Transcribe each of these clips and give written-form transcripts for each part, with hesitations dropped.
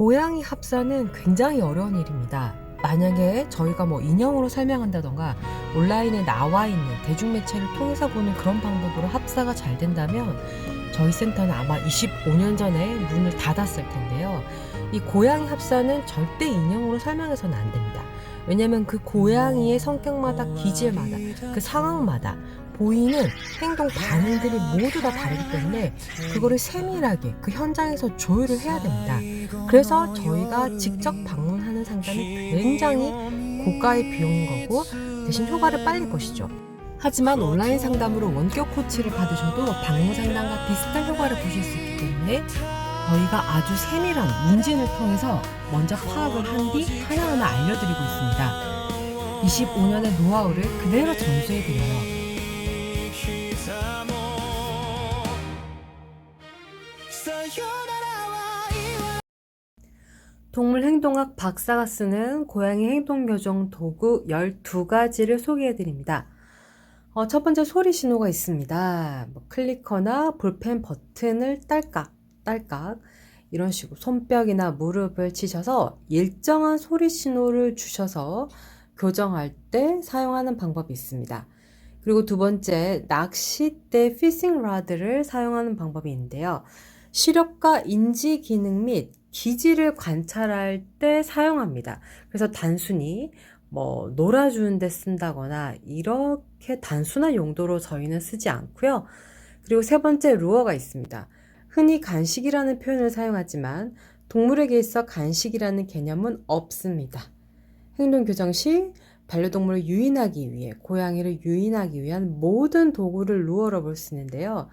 고양이 합사는 굉장히 어려운 일입니다. 만약에 저희가 인형으로 설명한다던가 온라인에 나와 있는 대중매체를 통해서 보는 그런 방법으로 합사가 잘 된다면 저희 센터는 아마 25년 전에 문을 닫았을 텐데요. 이 고양이 합사는 절대 인형으로 설명해서는 안 됩니다. 왜냐하면 그 고양이의 성격마다, 기질마다, 그 상황마다 보이는 행동 반응들이 모두 다 다르기 때문에 그거를 세밀하게 그 현장에서 조율을 해야 됩니다. 그래서 저희가 직접 방문하는 상담이 굉장히 고가의 비용인 거고 대신 효과를 빨리 보시죠. 하지만 온라인 상담으로 원격 코치를 받으셔도 방문 상담과 비슷한 효과를 보실 수 있기 때문에 저희가 아주 세밀한 문진을 통해서 먼저 파악을 한 뒤 하나하나 알려드리고 있습니다. 25년의 노하우를 그대로 전수해드려요. 동물행동학 박사가 쓰는 고양이 행동교정 도구 12가지를 소개해드립니다. 첫 번째, 소리 신호가 있습니다. 클리커나 볼펜 버튼을 딸깍 이런 식으로 손뼉이나 무릎을 치셔서 일정한 소리 신호를 주셔서 교정할 때 사용하는 방법이 있습니다. 그리고 두 번째, 낚싯대 피싱 라드를 사용하는 방법이 있는데요. 시력과 인지 기능 및 기질을 관찰할 때 사용합니다. 그래서 단순히 놀아주는 데 쓴다거나 이렇게 단순한 용도로 저희는 쓰지 않고요. 그리고 세 번째, 루어가 있습니다. 흔히 간식이라는 표현을 사용하지만 동물에게 있어 간식이라는 개념은 없습니다. 행동교정 시 반려동물을 유인하기 위해, 고양이를 유인하기 위한 모든 도구를 루어로 볼 수 있는데요.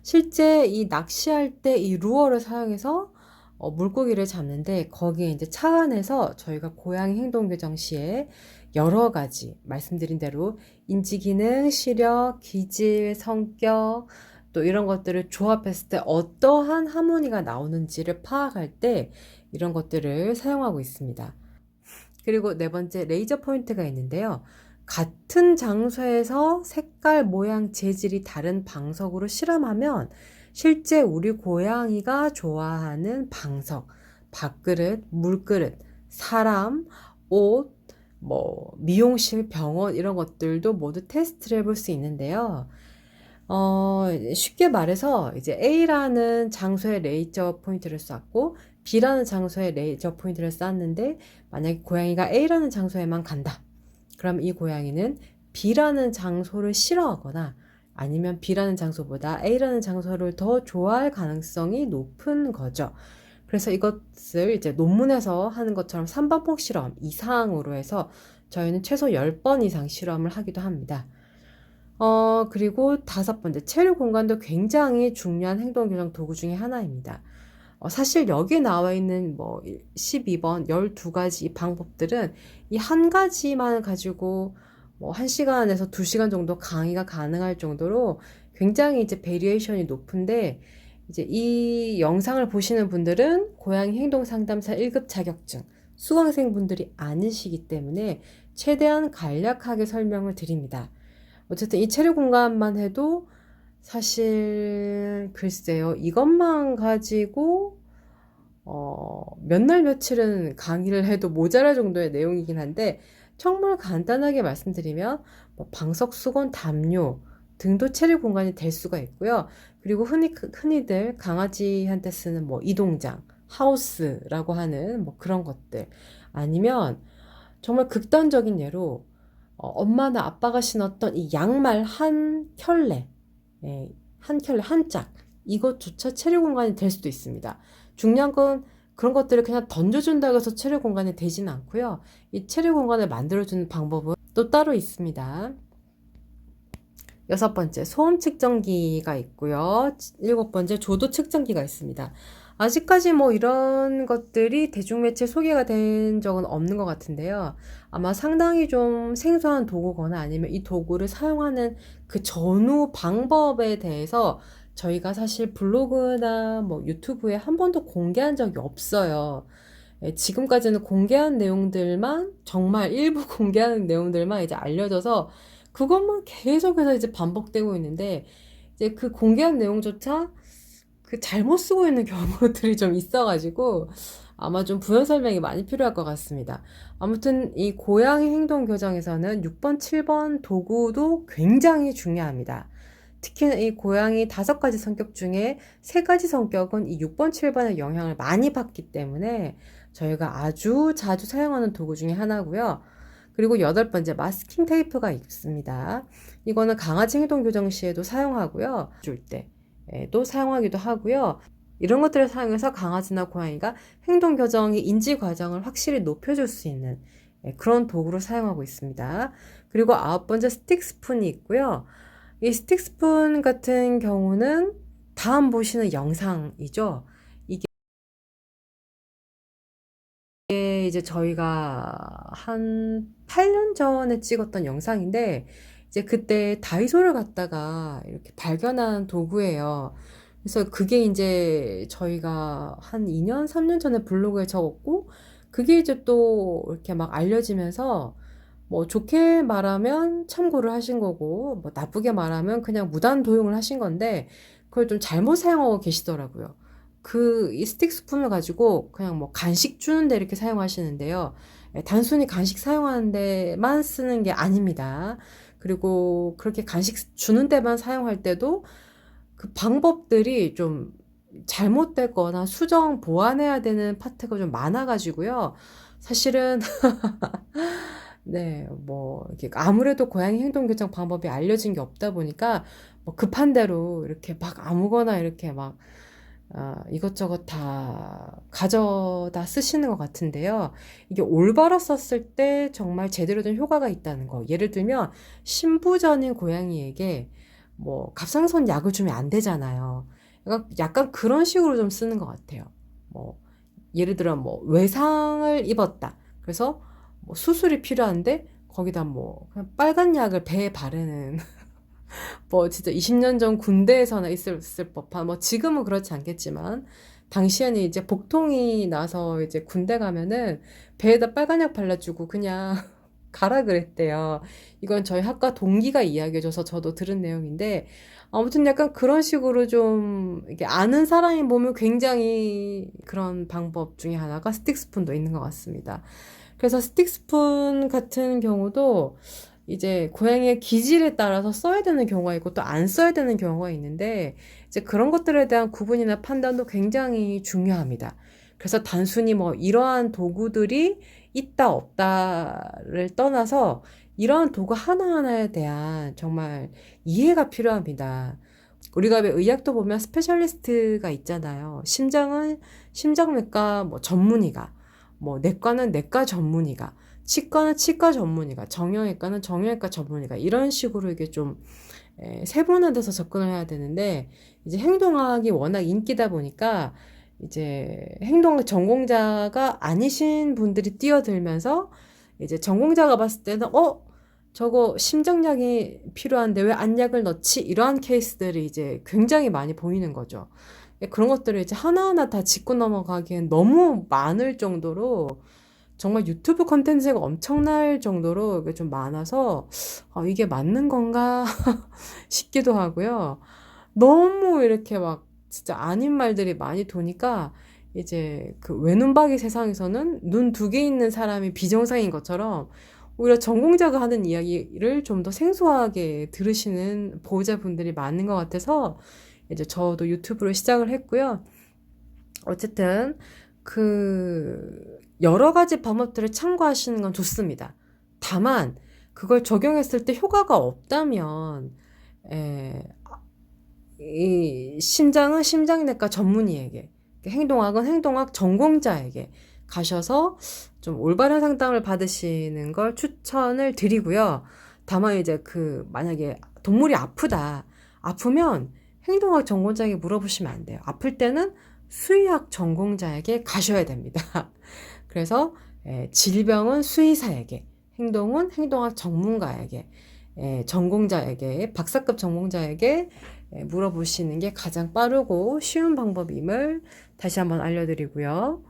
실제 이 낚시할 때 이 루어를 사용해서 물고기를 잡는데 거기에 이제 착안해서 저희가 고양이 행동교정 시에 여러 가지 말씀드린 대로 인지기능, 시력, 기질, 성격 또 이런 것들을 조합했을 때 어떠한 하모니가 나오는지를 파악할 때 이런 것들을 사용하고 있습니다. 그리고 네 번째, 레이저 포인트가 있는데요. 같은 장소에서 색깔, 모양, 재질이 다른 방석으로 실험하면 실제 우리 고양이가 좋아하는 방석, 밥그릇, 물그릇, 사람, 옷, 미용실, 병원 이런 것들도 모두 테스트를 해볼 수 있는데요. 쉽게 말해서 이제 A라는 장소에 레이저 포인트를 쐈고 B라는 장소에 레이저 포인트를 쐈는데 만약에 고양이가 A라는 장소에만 간다. 그럼 이 고양이는 B라는 장소를 싫어하거나 아니면 B라는 장소보다 A라는 장소를 더 좋아할 가능성이 높은 거죠. 그래서 이것을 이제 논문에서 하는 것처럼 3반복 실험 이상으로 해서 저희는 최소 10번 이상 실험을 하기도 합니다. 그리고 다섯 번째, 체류 공간도 굉장히 중요한 행동교정 도구 중에 하나입니다. 사실 여기 나와 있는 12번 12가지 방법들은 이 한 가지만 가지고 1시간에서 2시간 정도 강의가 가능할 정도로 굉장히 이제 베리에이션이 높은데 이제 이 영상을 보시는 분들은 고양이 행동 상담사 1급 자격증 수강생분들이 아니시기 때문에 최대한 간략하게 설명을 드립니다. 어쨌든 이 체류 공간만 해도 사실 글쎄요, 이것만 가지고 몇 날 며칠은 강의를 해도 모자랄 정도의 내용이긴 한데 정말 간단하게 말씀드리면 방석, 수건, 담요 등도 체류 공간이 될 수가 있고요. 그리고 흔히들 강아지한테 쓰는 이동장, 하우스라고 하는 그런 것들 아니면 정말 극단적인 예로 엄마나 아빠가 신었던 이 양말 한 켤레, 한 켤레, 한 짝, 이것조차 체류 공간이 될 수도 있습니다. 중요한 건 그런 것들을 그냥 던져준다고 해서 체류 공간이 되지는 않고요. 이 체류 공간을 만들어주는 방법은 또 따로 있습니다. 여섯 번째, 소음 측정기가 있고요. 일곱 번째, 조도 측정기가 있습니다. 아직까지 이런 것들이 대중매체 소개가 된 적은 없는 것 같은데요. 아마 상당히 좀 생소한 도구거나 아니면 이 도구를 사용하는 그 전후 방법에 대해서 저희가 사실 블로그나 유튜브에 한 번도 공개한 적이 없어요. 지금까지는 공개한 내용들만, 정말 일부 공개하는 내용들만 이제 알려져서 그것만 계속해서 이제 반복되고 있는데 이제 그 공개한 내용조차 그 잘못 쓰고 있는 경우들이 좀 있어가지고 아마 좀 부연 설명이 많이 필요할 것 같습니다. 아무튼 이 고양이 행동 교정에서는 6번, 7번 도구도 굉장히 중요합니다. 특히 이 고양이 5가지 성격 중에 3가지 성격은 이 6번, 7번의 영향을 많이 받기 때문에 저희가 아주 자주 사용하는 도구 중에 하나고요. 그리고 8번째 마스킹 테이프가 있습니다. 이거는 강아지 행동 교정 시에도 사용하고요. 줄 때도 사용하기도 하고요. 이런 것들을 사용해서 강아지나 고양이가 행동 교정의 인지 과정을 확실히 높여줄 수 있는 그런 도구로 사용하고 있습니다. 그리고 9번째 스틱 스푼이 있고요. 이 스틱 스푼 같은 경우는 다음 보시는 영상이죠. 이게 이제 저희가 한 8년 전에 찍었던 영상인데 이제 그때 다이소를 갔다가 이렇게 발견한 도구예요. 그래서 그게 이제 저희가 한 2년, 3년 전에 블로그에 적었고 그게 이제 또 이렇게 막 알려지면서 뭐 좋게 말하면 참고를 하신 거고 뭐 나쁘게 말하면 그냥 무단 도용을 하신 건데 그걸 좀 잘못 사용하고 계시더라고요. 이 스틱 스푼을 가지고 그냥 뭐 간식 주는데 이렇게 사용하시는데요. 단순히 간식 사용하는 데만 쓰는 게 아닙니다. 그리고 그렇게 간식 주는 데만 사용할 때도 그 방법들이 좀 잘못됐거나 수정 보완해야 되는 파트가 좀 많아가지고요. 사실은 네, 뭐, 이렇게 아무래도 고양이 행동 교정 방법이 알려진 게 없다 보니까, 뭐 급한 대로 이렇게 막 아무거나 이렇게 막, 이것저것 다 가져다 쓰시는 것 같은데요. 이게 올바로 썼을 때 정말 제대로 된 효과가 있다는 거. 예를 들면, 신부전인 고양이에게 뭐, 갑상선 약을 주면 안 되잖아요. 약간 그런 식으로 좀 쓰는 것 같아요. 뭐, 예를 들어 뭐, 외상을 입었다. 그래서 뭐 수술이 필요한데 거기다 뭐 그냥 빨간 약을 배에 바르는 뭐 진짜 20년 전 군대에서나 있을 법한 뭐 지금은 그렇지 않겠지만 당시에는 이제 복통이 나서 이제 군대 가면은 배에다 빨간 약 발라주고 그냥 가라 그랬대요. 이건 저희 학과 동기가 이야기해줘서 저도 들은 내용인데 아무튼 약간 그런 식으로 좀 이게 아는 사람이 보면 굉장히 그런 방법 중에 하나가 스틱 스푼도 있는 것 같습니다. 그래서 스틱 스푼 같은 경우도 이제 고양이의 기질에 따라서 써야 되는 경우가 있고 또 안 써야 되는 경우가 있는데 이제 그런 것들에 대한 구분이나 판단도 굉장히 중요합니다. 그래서 단순히 뭐 이러한 도구들이 있다 없다를 떠나서 이러한 도구 하나하나에 대한 정말 이해가 필요합니다. 우리가 왜 의학도 보면 스페셜리스트가 있잖아요. 심장은 심장내과 뭐 전문의가, 뭐 내과는 내과 전문의가, 치과는 치과 전문의가, 정형외과는 정형외과 전문의가 이런 식으로 이게 좀 세분화돼서 접근을 해야 되는데 이제 행동학이 워낙 인기다 보니까 이제 행동학 전공자가 아니신 분들이 뛰어들면서 이제 전공자가 봤을 때는 저거 심장약이 필요한데 왜 안약을 넣지? 이러한 케이스들이 이제 굉장히 많이 보이는 거죠. 그런 것들을 이제 하나하나 다 짚고 넘어가기엔 너무 많을 정도로 정말 유튜브 컨텐츠가 엄청날 정도로 이게 좀 많아서 이게 맞는 건가 싶기도 하고요. 너무 이렇게 막 진짜 아닌 말들이 많이 도니까 이제 그 외눈박이 세상에서는 눈 2개 있는 사람이 비정상인 것처럼 오히려 전공자가 하는 이야기를 좀 더 생소하게 들으시는 보호자분들이 많은 것 같아서 이제 저도 유튜브를 시작을 했고요. 어쨌든 여러 가지 방법들을 참고하시는 건 좋습니다. 다만 그걸 적용했을 때 효과가 없다면 에, 이 심장은 심장내과 전문의에게, 행동학은 행동학 전공자에게 가셔서 좀 올바른 상담을 받으시는 걸 추천을 드리고요. 다만 이제 만약에 동물이 아프면 행동학 전공자에게 물어보시면 안 돼요. 아플 때는 수의학 전공자에게 가셔야 됩니다. 그래서 질병은 수의사에게, 행동은 행동학 전문가에게, 전공자에게, 박사급 전공자에게 물어보시는 게 가장 빠르고 쉬운 방법임을 다시 한번 알려드리고요.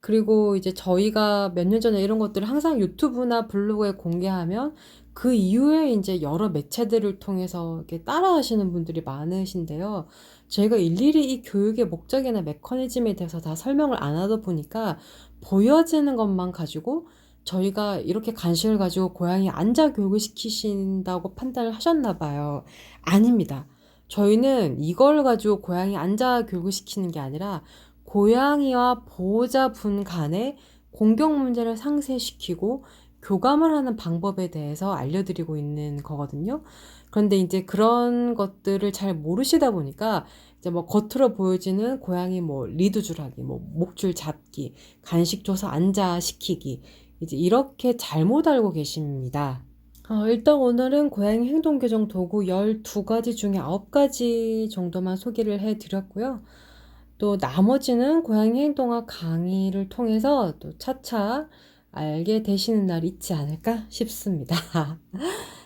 그리고 이제 저희가 몇 년 전에 이런 것들을 항상 유튜브나 블로그에 공개하면 그 이후에 이제 여러 매체들을 통해서 이렇게 따라 하시는 분들이 많으신데요. 저희가 일일이 이 교육의 목적이나 메커니즘에 대해서 다 설명을 안 하다 보니까 보여지는 것만 가지고 저희가 이렇게 간식을 가지고 고양이 안자 교육을 시키신다고 판단을 하셨나 봐요. 아닙니다. 저희는 이걸 가지고 고양이 안자 교육을 시키는 게 아니라 고양이와 보호자분 간의 공경 문제를 상쇄시키고 교감을 하는 방법에 대해서 알려드리고 있는 거거든요. 그런데 이제 그런 것들을 잘 모르시다 보니까 이제 뭐 겉으로 보여지는 고양이 뭐 리드 줄하기, 뭐 목줄 잡기, 간식 줘서 앉아 시키기, 이제 이렇게 잘못 알고 계십니다. 일단 오늘은 고양이 행동 교정 도구 12가지 중에 9가지 정도만 소개를 해 드렸고요. 또 나머지는 고양이 행동학 강의를 통해서 또 차차 알게 되시는 날이 있지 않을까 싶습니다.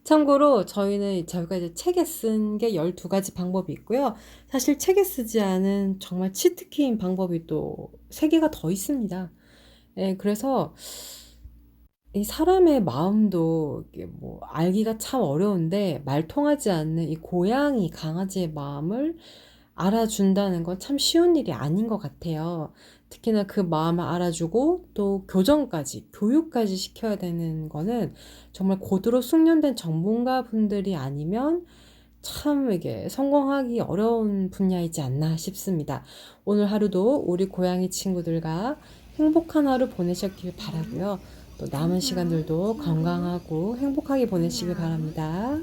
참고로 저희가 이제 책에 쓴 게 12가지 방법이 있고요. 사실 책에 쓰지 않은 정말 치트키인 방법이 또 3개가 더 있습니다. 예, 그래서 이 사람의 마음도 이게 뭐 알기가 참 어려운데 말 통하지 않는 이 고양이, 강아지의 마음을 알아준다는 건 참 쉬운 일이 아닌 것 같아요. 특히나 그 마음을 알아주고 또 교정까지, 교육까지 시켜야 되는 거는 정말 고도로 숙련된 전문가 분들이 아니면 참 이게 성공하기 어려운 분야이지 않나 싶습니다. 오늘 하루도 우리 고양이 친구들과 행복한 하루 보내셨길 바라고요. 또 남은 시간들도 건강하고 행복하게 보내시길 바랍니다.